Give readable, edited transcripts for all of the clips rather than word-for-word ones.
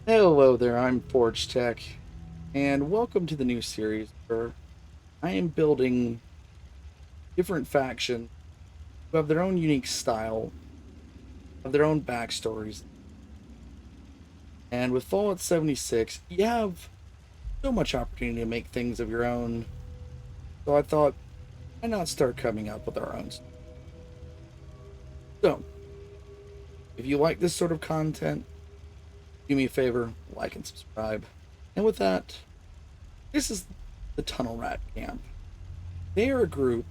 Hello there, I'm Forgetec, and welcome to the new series where I am building different factions who have their own unique style, have their own backstories. And with Fallout 76, you have so much opportunity to make things of your own. So I thought, why not start coming up with our own? So, if you like this sort of content, do me a favor, like and subscribe. And with that, this is the Tunnel Rat Camp. They are a group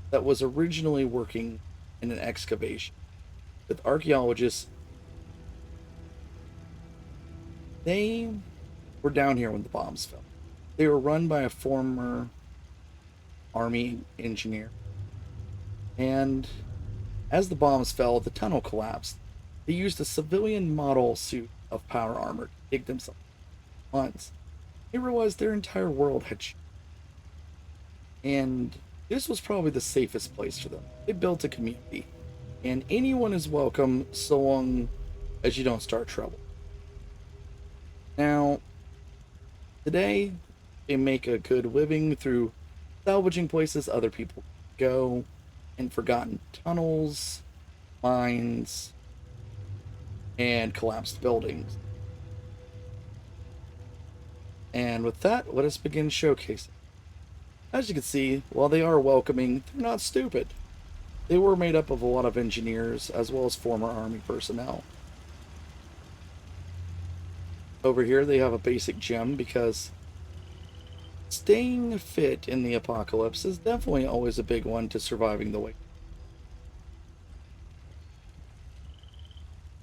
that was originally working in an excavation with archaeologists. They were down here when the bombs fell. They were run by a former army engineer. And as the bombs fell, the tunnel collapsed. They used a civilian model suit of power armor to dig themselves once. They realized their entire world had changed. And this was probably the safest place for them. They built a community. And anyone is welcome so long as you don't start trouble. Now, today, they make a good living through salvaging places other people go, and forgotten tunnels, mines, and collapsed buildings. And with that, let us begin showcasing. As you can see, while they are welcoming, they're not stupid. They were made up of a lot of engineers as well as former army personnel. Over here, they have a basic gym because staying fit in the apocalypse is definitely always a big one to surviving the way.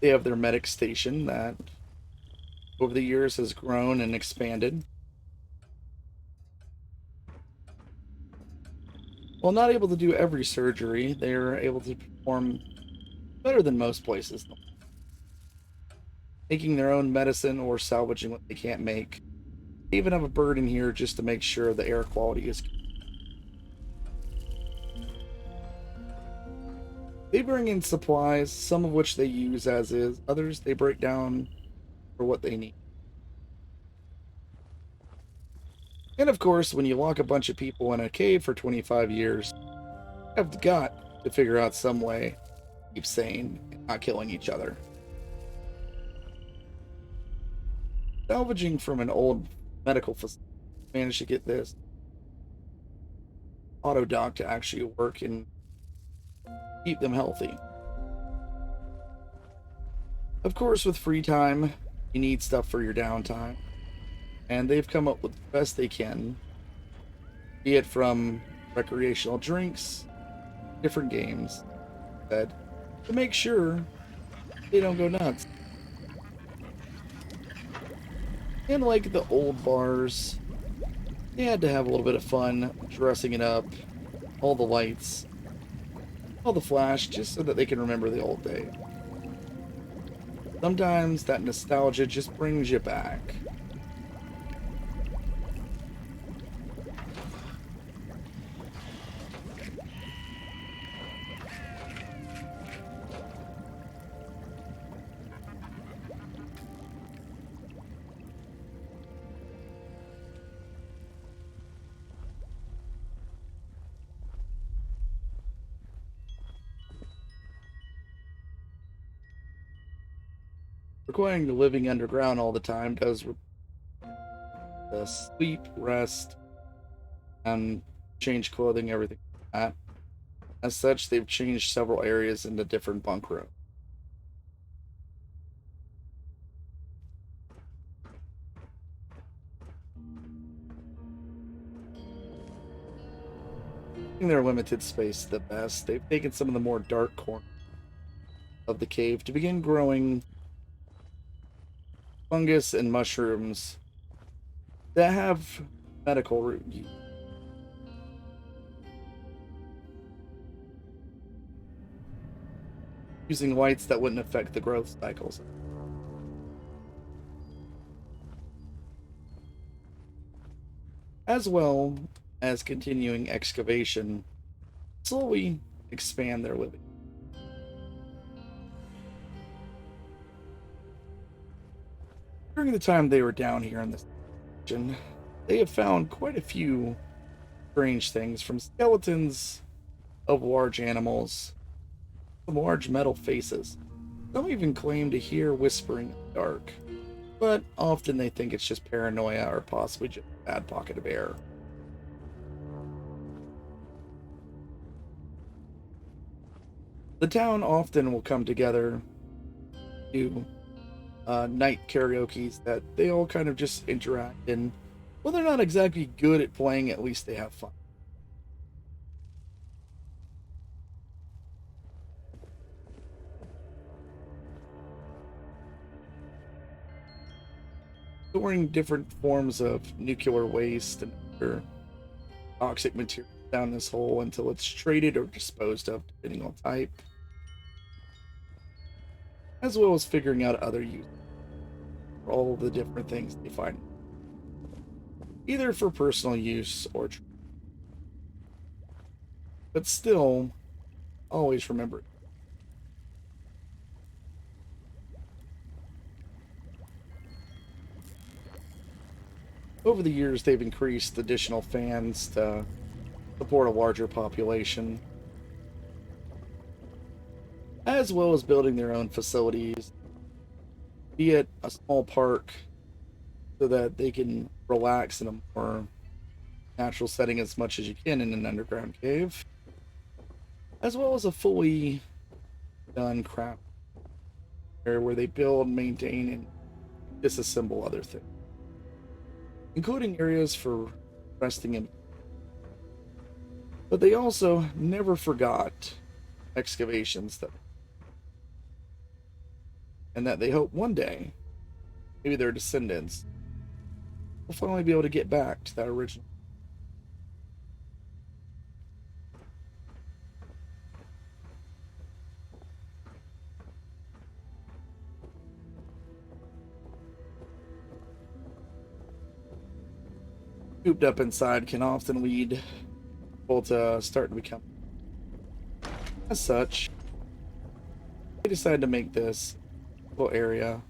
They have their medic station that over the years has grown and expanded. While not able to do every surgery, they are able to perform better than most places, making their own medicine or salvaging what they can't make. They even have a bird in here just to make sure the air quality is good. They bring in supplies, some of which they use as is, others they break down for what they need. And of course, when you lock a bunch of people in a cave for 25 years, you have got to figure out some way to keep sane and not killing each other. Salvaging from an old medical facility, managed to get this auto dock to actually work and keep them healthy. Of course, with free time, you need stuff for your downtime, and they've come up with the best they can, be it from recreational drinks, different games, that to make sure they don't go nuts. And like the old bars, they had to have a little bit of fun dressing it up, all the lights, all the flash, just so that they can remember the old days. Sometimes that nostalgia just brings you back. Requiring the living underground all the time does the sleep, rest, and change clothing, everything like that. As such, they've changed several areas into different bunk rooms. In their limited space the best, they've taken some of the more dark corners of the cave to begin growing fungus and mushrooms that have medical use, using lights that wouldn't affect the growth cycles, as well as continuing excavation, slowly expand their living. During the time they were down here in this region, they have found quite a few strange things, from skeletons of large animals to large metal faces. Some even claim to hear whispering in the dark, but often they think it's just paranoia or possibly just a bad pocket of air. The town often will come together to night karaoke's that they all kind of just interact in. Well, they're not exactly good at playing, at least they have fun. Storing different forms of nuclear waste and other toxic material down this hole until it's traded or disposed of, depending on type, as well as figuring out other uses for all of the different things they find, either for personal use or but still, always remember, over the years they've increased additional fans to support a larger population, as well as building their own facilities, be it a small park so that they can relax in a more natural setting as much as you can in an underground cave, as well as a fully done craft area where they build, maintain, and disassemble other things, including areas for resting in. But they also never forgot excavations that, and that they hope one day, maybe their descendants will finally be able to get back to that original. Cooped up inside can often lead people to start to become. As such, they decided to make this little area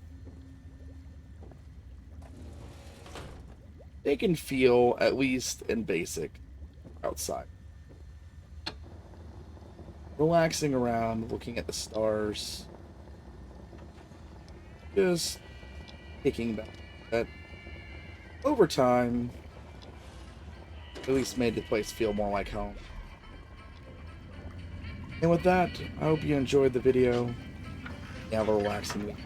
they can feel, at least in basic, outside. Relaxing around, looking at the stars, just kicking back. That over time, at least made the place feel more like home. And with that, I hope you enjoyed the video. You have a relaxing week.